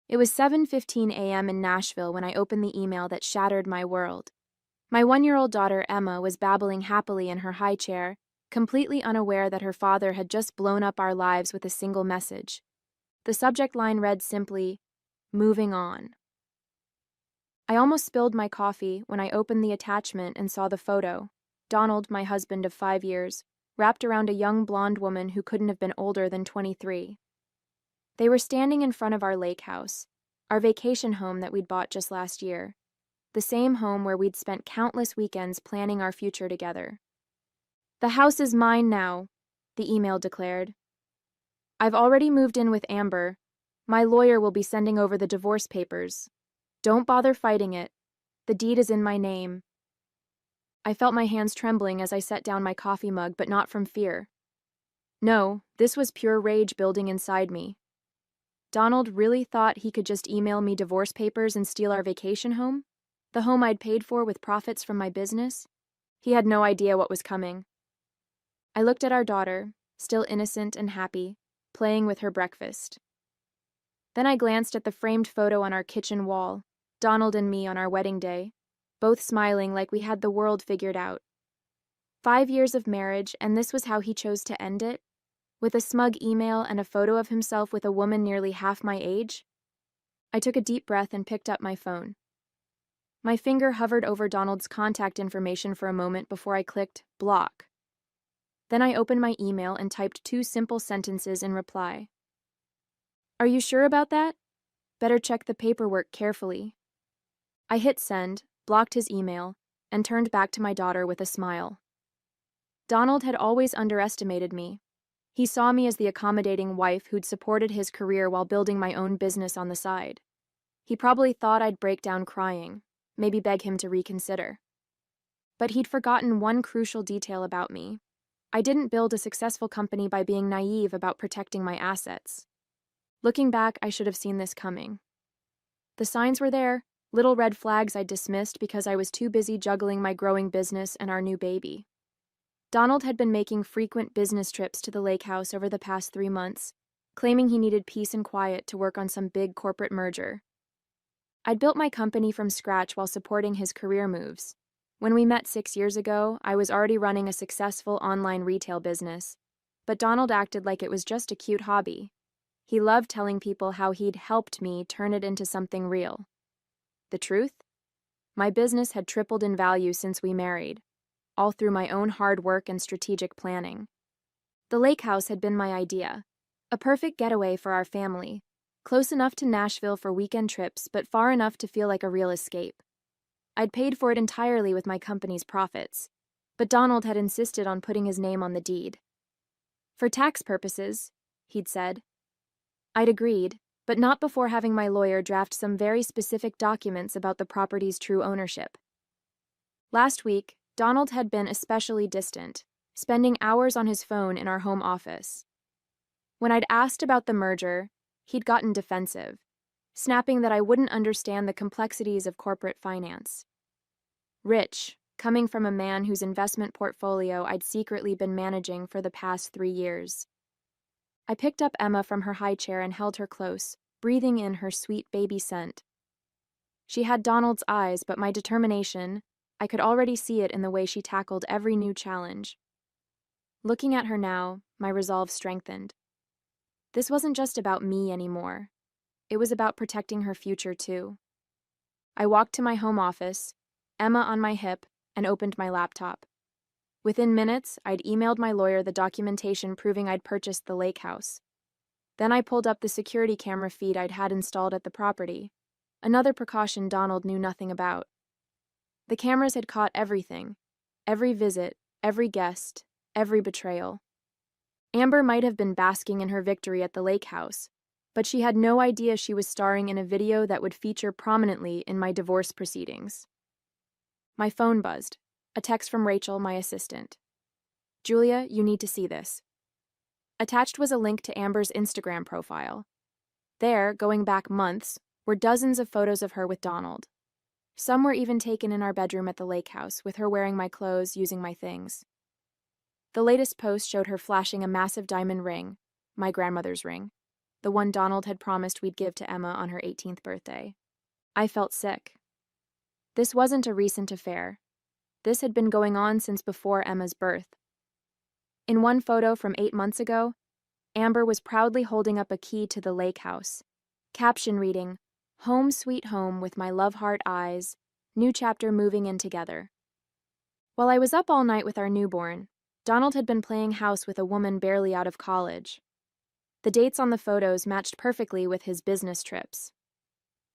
It was 7:15 a.m. in Nashville when I opened the email that shattered my world. My 1-year-old daughter, Emma, was babbling happily in her high chair, completely unaware that her father had just blown up our lives with a single message. The subject line read simply, "Moving on." I almost spilled my coffee when I opened the attachment and saw the photo. Donald, my husband of 5 years, wrapped around a young blonde woman who couldn't have been older than 23. They were standing in front of our lake house, our vacation home that we'd bought just last year, the same home where we'd spent countless weekends planning our future together. "The house is mine now," the email declared. "I've already moved in with Amber. My lawyer will be sending over the divorce papers. Don't bother fighting it. The deed is in my name." I felt my hands trembling as I set down my coffee mug, but not from fear. No, this was pure rage building inside me. Donald really thought he could just email me divorce papers and steal our vacation home? The home I'd paid for with profits from my business? He had no idea what was coming. I looked at our daughter, still innocent and happy, playing with her breakfast. Then I glanced at the framed photo on our kitchen wall, Donald and me on our wedding day, both smiling like we had the world figured out. 5 years of marriage, and this was how he chose to end it? With a smug email and a photo of himself with a woman nearly half my age? I took a deep breath and picked up my phone. My finger hovered over Donald's contact information for a moment before I clicked block. Then I opened my email and typed 2 simple sentences in reply. "Are you sure about that? Better check the paperwork carefully." I hit send, blocked his email, and turned back to my daughter with a smile. Donald had always underestimated me. He saw me as the accommodating wife who'd supported his career while building my own business on the side. He probably thought I'd break down crying, maybe beg him to reconsider. But he'd forgotten one crucial detail about me. I didn't build a successful company by being naive about protecting my assets. Looking back, I should have seen this coming. The signs were there, little red flags I'd dismissed because I was too busy juggling my growing business and our new baby. Donald had been making frequent business trips to the lake house over the past 3 months, claiming he needed peace and quiet to work on some big corporate merger. I'd built my company from scratch while supporting his career moves. When we met 6 years ago, I was already running a successful online retail business, but Donald acted like it was just a cute hobby. He loved telling people how he'd helped me turn it into something real. The truth? My business had tripled in value since we married, all through my own hard work and strategic planning. The lake house had been my idea, a perfect getaway for our family, close enough to Nashville for weekend trips, but far enough to feel like a real escape. I'd paid for it entirely with my company's profits, but Donald had insisted on putting his name on the deed. "For tax purposes," he'd said. I'd agreed, but not before having my lawyer draft some very specific documents about the property's true ownership. Last week, Donald had been especially distant, spending hours on his phone in our home office. When I'd asked about the merger, he'd gotten defensive, snapping that I wouldn't understand the complexities of corporate finance. Rich, coming from a man whose investment portfolio I'd secretly been managing for the past 3 years. I picked up Emma from her high chair and held her close, breathing in her sweet baby scent. She had Donald's eyes, but my determination, I could already see it in the way she tackled every new challenge. Looking at her now, my resolve strengthened. This wasn't just about me anymore. It was about protecting her future, too. I walked to my home office, Emma on my hip, and opened my laptop. Within minutes, I'd emailed my lawyer the documentation proving I'd purchased the lake house. Then I pulled up the security camera feed I'd had installed at the property, another precaution Donald knew nothing about. The cameras had caught everything, every visit, every guest, every betrayal. Amber might have been basking in her victory at the lake house, but she had no idea she was starring in a video that would feature prominently in my divorce proceedings. My phone buzzed, a text from Rachel, my assistant. "Julia, you need to see this." Attached was a link to Amber's Instagram profile. There, going back months, were dozens of photos of her with Donald. Some were even taken in our bedroom at the lake house, with her wearing my clothes, using my things. The latest post showed her flashing a massive diamond ring, my grandmother's ring, the one Donald had promised we'd give to Emma on her 18th birthday. I felt sick. This wasn't a recent affair. This had been going on since before Emma's birth. In one photo from 8 months ago, Amber was proudly holding up a key to the lake house, caption reading, "Home sweet home with my love heart eyes, new chapter moving in together." While I was up all night with our newborn, Donald had been playing house with a woman barely out of college. The dates on the photos matched perfectly with his business trips.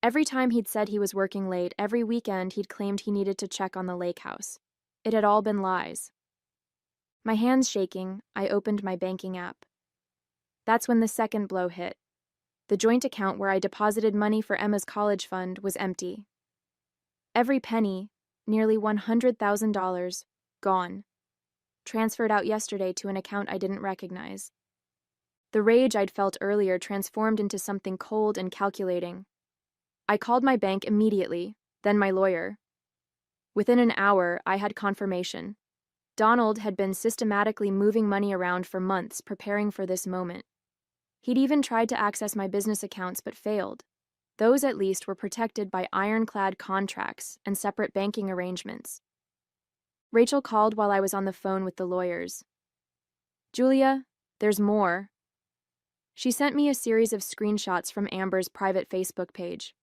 Every time he'd said he was working late, every weekend he'd claimed he needed to check on the lake house. It had all been lies. My hands shaking, I opened my banking app. That's when the second blow hit. The joint account where I deposited money for Emma's college fund was empty. Every penny, nearly $100,000, gone. Transferred out yesterday to an account I didn't recognize. The rage I'd felt earlier transformed into something cold and calculating. I called my bank immediately, then my lawyer. Within an hour, I had confirmation. Donald had been systematically moving money around for months, preparing for this moment. He'd even tried to access my business accounts but failed. Those, at least, were protected by ironclad contracts and separate banking arrangements. Rachel called while I was on the phone with the lawyers. "Julia, there's more." She sent me a series of screenshots from Amber's private Facebook page.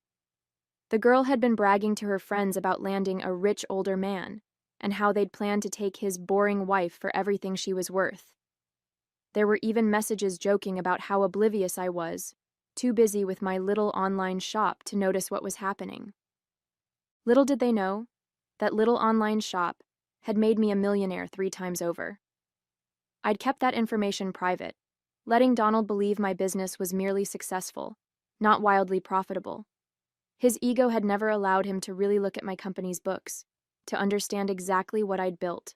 The girl had been bragging to her friends about landing a rich older man, and how they'd planned to take his boring wife for everything she was worth. There were even messages joking about how oblivious I was, too busy with my little online shop to notice what was happening. Little did they know, that little online shop had made me a millionaire 3 times over. I'd kept that information private, letting Donald believe my business was merely successful, not wildly profitable. His ego had never allowed him to really look at my company's books, to understand exactly what I'd built.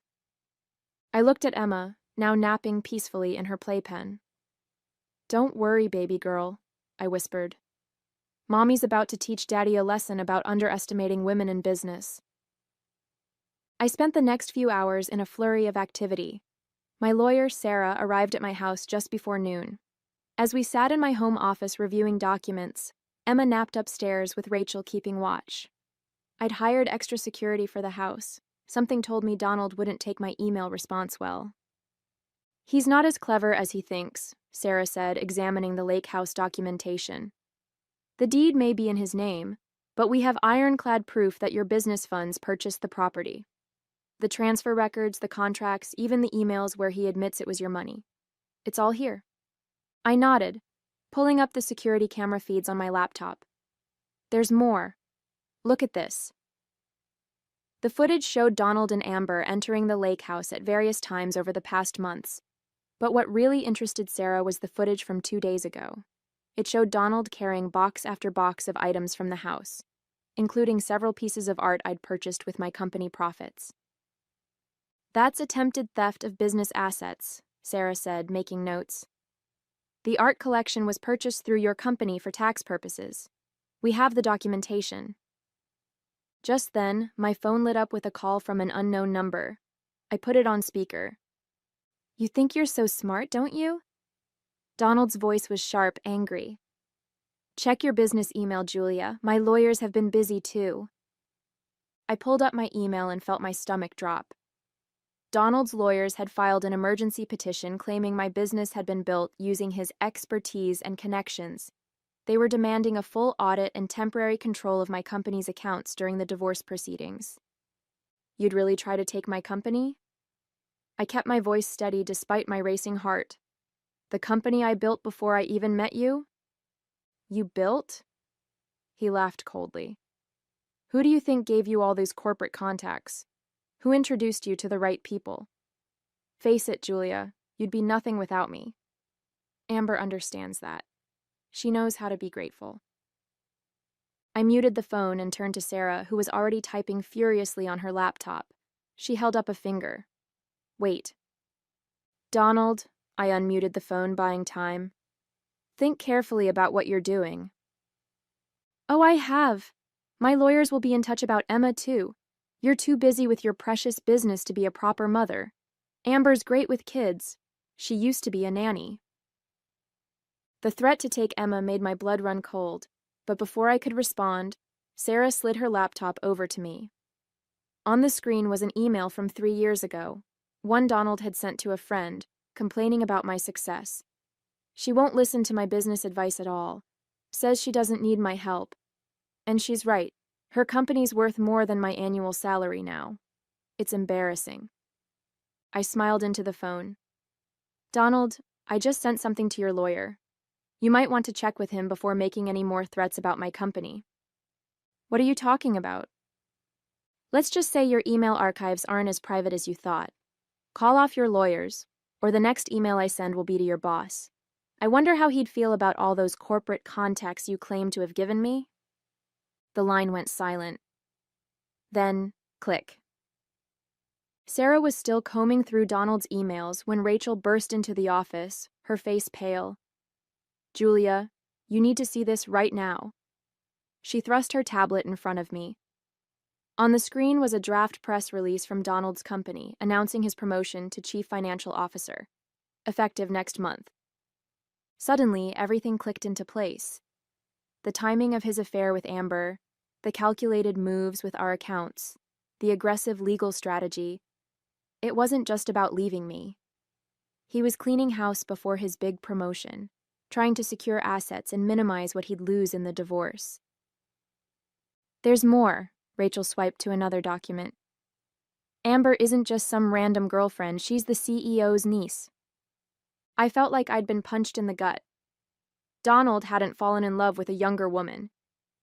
I looked at Emma, now napping peacefully in her playpen. "Don't worry, baby girl," I whispered. "Mommy's about to teach Daddy a lesson about underestimating women in business." I spent the next few hours in a flurry of activity. My lawyer, Sarah, arrived at my house just before noon. As we sat in my home office reviewing documents, Emma napped upstairs with Rachel keeping watch. I'd hired extra security for the house. Something told me Donald wouldn't take my email response well. "He's not as clever as he thinks," Sarah said, examining the lake house documentation. "The deed may be in his name, but we have ironclad proof that your business funds purchased the property. The transfer records, the contracts, even the emails where he admits it was your money. It's all here." I nodded, pulling up the security camera feeds on my laptop. "There's more. Look at this." The footage showed Donald and Amber entering the lake house at various times over the past months. But what really interested Sarah was the footage from 2 days ago. It showed Donald carrying box after box of items from the house, including several pieces of art I'd purchased with my company profits. "That's attempted theft of business assets," Sarah said, making notes. "The art collection was purchased through your company for tax purposes. We have the documentation." Just then, my phone lit up with a call from an unknown number. I put it on speaker. "You think you're so smart, don't you?" Donald's voice was sharp, angry. "Check your business email, Julia. My lawyers have been busy too." I pulled up my email and felt my stomach drop. Donald's lawyers had filed an emergency petition claiming my business had been built using his expertise and connections. They were demanding a full audit and temporary control of my company's accounts during the divorce proceedings. "You'd really try to take my company?" I kept my voice steady despite my racing heart. "The company I built before I even met you?" "You built?" He laughed coldly. "Who do you think gave you all these corporate contacts? Who introduced you to the right people? Face it, Julia, you'd be nothing without me." Amber understands that. She knows how to be grateful. I muted the phone and turned to Sarah, who was already typing furiously on her laptop. She held up a finger. "Wait." "Donald," I unmuted the phone, buying time. "Think carefully about what you're doing." "Oh, I have. My lawyers will be in touch about Emma, too. You're too busy with your precious business to be a proper mother. Amber's great with kids. She used to be a nanny." The threat to take Emma made my blood run cold, but before I could respond, Sarah slid her laptop over to me. On the screen was an email from 3 years ago, one Donald had sent to a friend, complaining about my success. She won't listen to my business advice at all, says she doesn't need my help. And she's right, her company's worth more than my annual salary now. It's embarrassing. I smiled into the phone. Donald, I just sent something to your lawyer. You might want to check with him before making any more threats about my company. What are you talking about? Let's just say your email archives aren't as private as you thought. Call off your lawyers, or the next email I send will be to your boss. I wonder how he'd feel about all those corporate contacts you claim to have given me? The line went silent. Then, click. Sarah was still combing through Donald's emails when Rachel burst into the office, her face pale. Julia, you need to see this right now. She thrust her tablet in front of me. On the screen was a draft press release from Donald's company announcing his promotion to Chief Financial Officer, effective next month. Suddenly, everything clicked into place. The timing of his affair with Amber, the calculated moves with our accounts, the aggressive legal strategy. It wasn't just about leaving me. He was cleaning house before his big promotion, trying to secure assets and minimize what he'd lose in the divorce. There's more, Rachel swiped to another document. Amber isn't just some random girlfriend, she's the CEO's niece. I felt like I'd been punched in the gut. Donald hadn't fallen in love with a younger woman.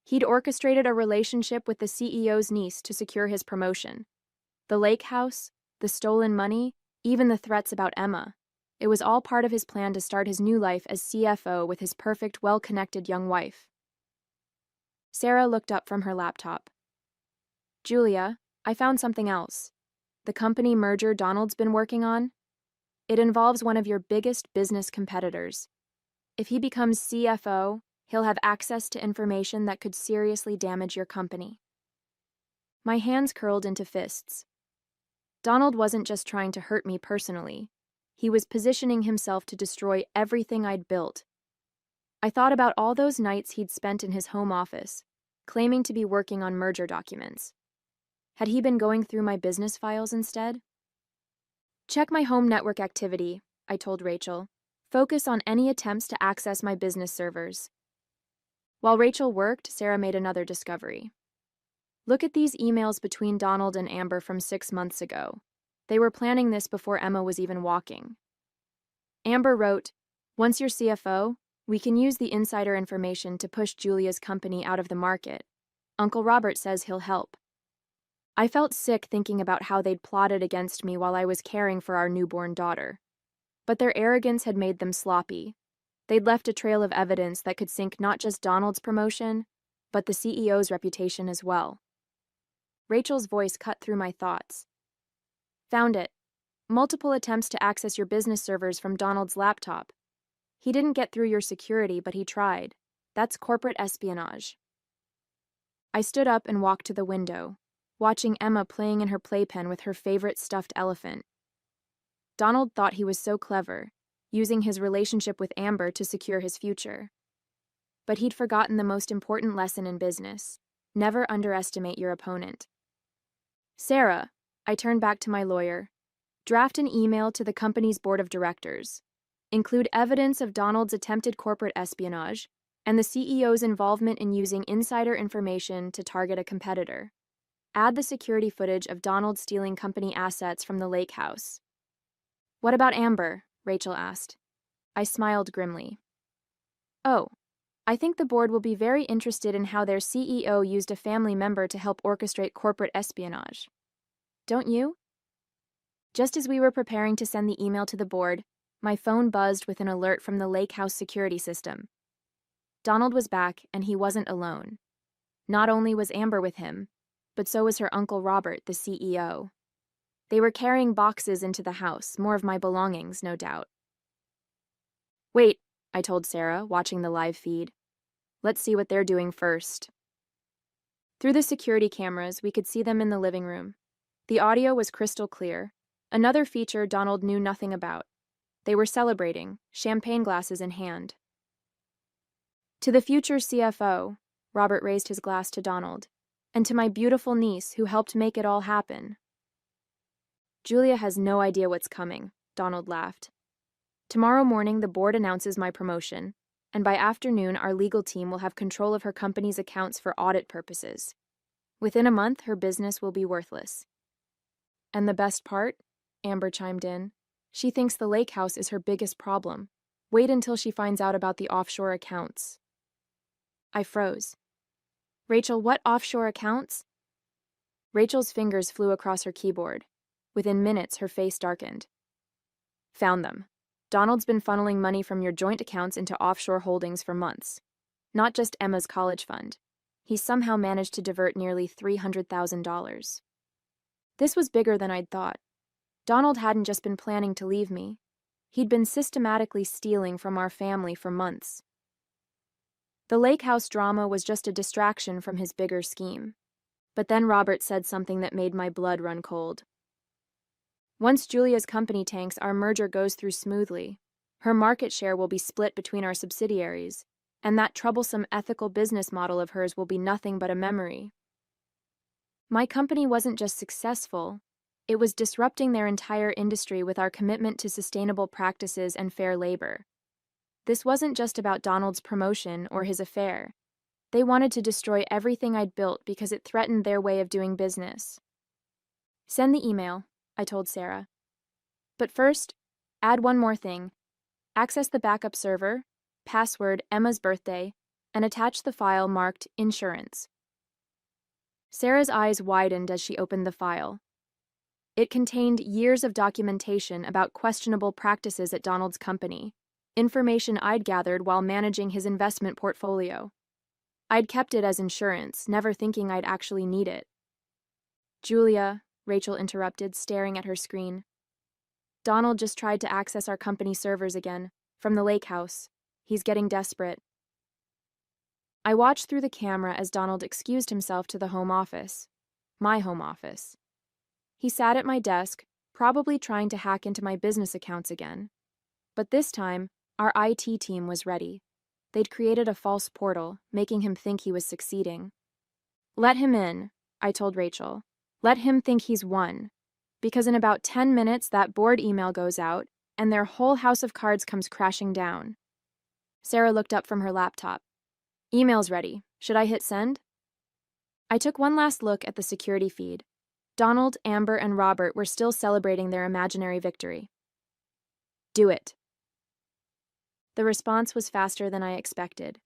He'd orchestrated a relationship with the CEO's niece to secure his promotion. The lake house, the stolen money, even the threats about Emma. It was all part of his plan to start his new life as CFO with his perfect, well-connected young wife. Sarah looked up from her laptop. Julia, I found something else. The company merger Donald's been working on? It involves one of your biggest business competitors. If he becomes CFO, he'll have access to information that could seriously damage your company. My hands curled into fists. Donald wasn't just trying to hurt me personally. He was positioning himself to destroy everything I'd built. I thought about all those nights he'd spent in his home office, claiming to be working on merger documents. Had he been going through my business files instead? Check my home network activity, I told Rachel. Focus on any attempts to access my business servers. While Rachel worked, Sarah made another discovery. Look at these emails between Donald and Amber from 6 months ago. They were planning this before Emma was even walking. Amber wrote, "Once you're CFO, we can use the insider information to push Julia's company out of the market. Uncle Robert says he'll help." I felt sick thinking about how they'd plotted against me while I was caring for our newborn daughter. But their arrogance had made them sloppy. They'd left a trail of evidence that could sink not just Donald's promotion, but the CEO's reputation as well. Rachel's voice cut through my thoughts. Found it. Multiple attempts to access your business servers from Donald's laptop. He didn't get through your security, but he tried. That's corporate espionage. I stood up and walked to the window, watching Emma playing in her playpen with her favorite stuffed elephant. Donald thought he was so clever, using his relationship with Amber to secure his future. But he'd forgotten the most important lesson in business: never underestimate your opponent. Sarah, I turned back to my lawyer. Draft an email to the company's board of directors. Include evidence of Donald's attempted corporate espionage and the CEO's involvement in using insider information to target a competitor. Add the security footage of Donald stealing company assets from the lake house. What about Amber? Rachel asked. I smiled grimly. Oh, I think the board will be very interested in how their CEO used a family member to help orchestrate corporate espionage. Don't you? Just as we were preparing to send the email to the board, my phone buzzed with an alert from the lake house security system. Donald was back, and he wasn't alone. Not only was Amber with him, but so was her Uncle Robert, the CEO. They were carrying boxes into the house, more of my belongings, no doubt. Wait, I told Sarah, watching the live feed. Let's see what they're doing first. Through the security cameras, we could see them in the living room. The audio was crystal clear, another feature Donald knew nothing about. They were celebrating, champagne glasses in hand. To the future CFO, Robert raised his glass to Donald, and to my beautiful niece who helped make it all happen. Julia has no idea what's coming, Donald laughed. Tomorrow morning, the board announces my promotion, and by afternoon, our legal team will have control of her company's accounts for audit purposes. Within a month, her business will be worthless. And the best part? Amber chimed in. She thinks the lake house is her biggest problem. Wait until she finds out about the offshore accounts. I froze. Rachel, what offshore accounts? Rachel's fingers flew across her keyboard. Within minutes, her face darkened. Found them. Donald's been funneling money from your joint accounts into offshore holdings for months. Not just Emma's college fund. He somehow managed to divert nearly $300,000. This was bigger than I'd thought. Donald hadn't just been planning to leave me. He'd been systematically stealing from our family for months. The lake house drama was just a distraction from his bigger scheme. But then Robert said something that made my blood run cold. Once Julia's company tanks, our merger goes through smoothly. Her market share will be split between our subsidiaries, and that troublesome ethical business model of hers will be nothing but a memory. My company wasn't just successful, it was disrupting their entire industry with our commitment to sustainable practices and fair labor. This wasn't just about Donald's promotion or his affair. They wanted to destroy everything I'd built because it threatened their way of doing business. Send the email, I told Sarah. But first, add one more thing. Access the backup server, password Emma's birthday, and attach the file marked Insurance. Sarah's eyes widened as she opened the file. It contained years of documentation about questionable practices at Donald's company, information I'd gathered while managing his investment portfolio. I'd kept it as insurance, never thinking I'd actually need it. Julia, Rachel interrupted, staring at her screen. Donald just tried to access our company servers again, from the lake house. He's getting desperate. I watched through the camera as Donald excused himself to the home office. My home office. He sat at my desk, probably trying to hack into my business accounts again. But this time, our IT team was ready. They'd created a false portal, making him think he was succeeding. Let him in, I told Rachel. Let him think he's won. Because in about 10 minutes, that board email goes out, and their whole house of cards comes crashing down. Sarah looked up from her laptop. Email's ready. Should I hit send? I took one last look at the security feed. Donald, Amber, and Robert were still celebrating their imaginary victory. Do it. The response was faster than I expected.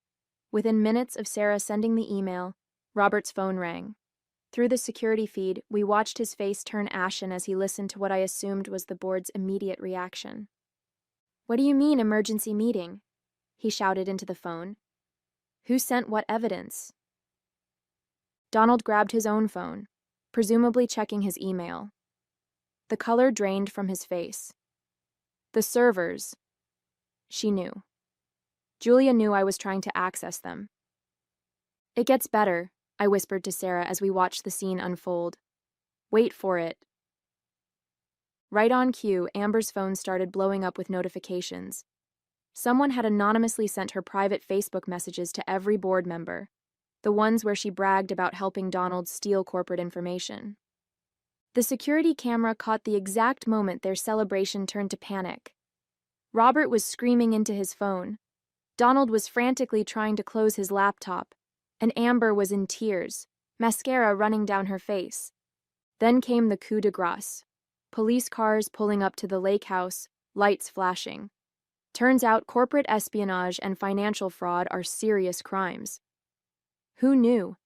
Within minutes of Sarah sending the email, Robert's phone rang. Through the security feed, we watched his face turn ashen as he listened to what I assumed was the board's immediate reaction. What do you mean, emergency meeting? He shouted into the phone. Who sent what evidence? Donald grabbed his own phone, presumably checking his email. The color drained from his face. The servers. She knew. Julia knew I was trying to access them. It gets better, I whispered to Sarah as we watched the scene unfold. Wait for it. Right on cue, Amber's phone started blowing up with notifications. Someone had anonymously sent her private Facebook messages to every board member, the ones where she bragged about helping Donald steal corporate information. The security camera caught the exact moment their celebration turned to panic. Robert was screaming into his phone. Donald was frantically trying to close his laptop, and Amber was in tears, mascara running down her face. Then came the coup de grace. Police cars pulling up to the lake house, lights flashing. Turns out corporate espionage and financial fraud are serious crimes. Who knew?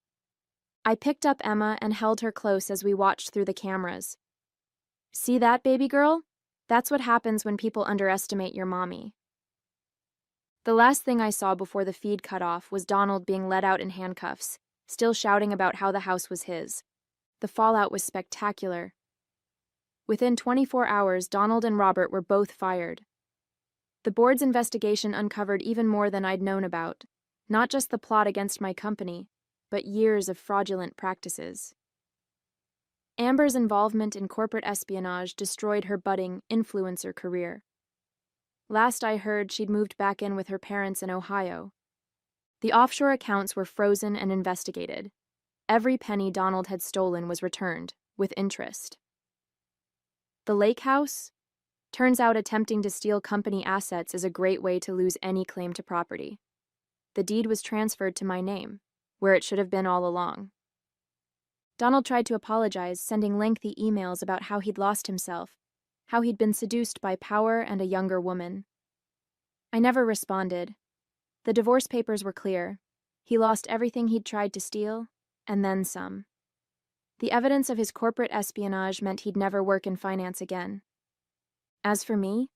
I picked up Emma and held her close as we watched through the cameras. See that, baby girl? That's what happens when people underestimate your mommy. The last thing I saw before the feed cut off was Donald being led out in handcuffs, still shouting about how the house was his. The fallout was spectacular. Within 24 hours, Donald and Robert were both fired. The board's investigation uncovered even more than I'd known about, not just the plot against my company, but years of fraudulent practices. Amber's involvement in corporate espionage destroyed her budding influencer career. Last I heard, she'd moved back in with her parents in Ohio. The offshore accounts were frozen and investigated. Every penny Donald had stolen was returned, with interest. The lake house? Turns out attempting to steal company assets is a great way to lose any claim to property. The deed was transferred to my name, where it should have been all along. Donald tried to apologize, sending lengthy emails about how he'd lost himself, how he'd been seduced by power and a younger woman. I never responded. The divorce papers were clear. He lost everything he'd tried to steal, and then some. The evidence of his corporate espionage meant he'd never work in finance again. As for me,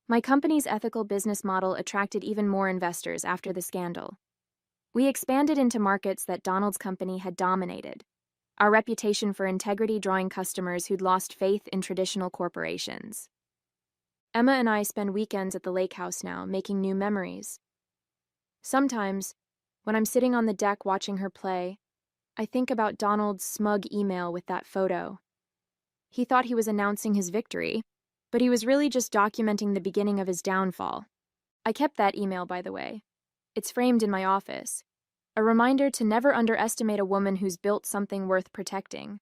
my company's ethical business model attracted even more investors after the scandal. We expanded into markets that Donald's company had dominated, our reputation for integrity drawing customers who'd lost faith in traditional corporations. Emma and I spend weekends at the lake house now, making new memories. Sometimes, when I'm sitting on the deck watching her play, I think about Donald's smug email with that photo. He thought he was announcing his victory, but he was really just documenting the beginning of his downfall. I kept that email, by the way. It's framed in my office. A reminder to never underestimate a woman who's built something worth protecting.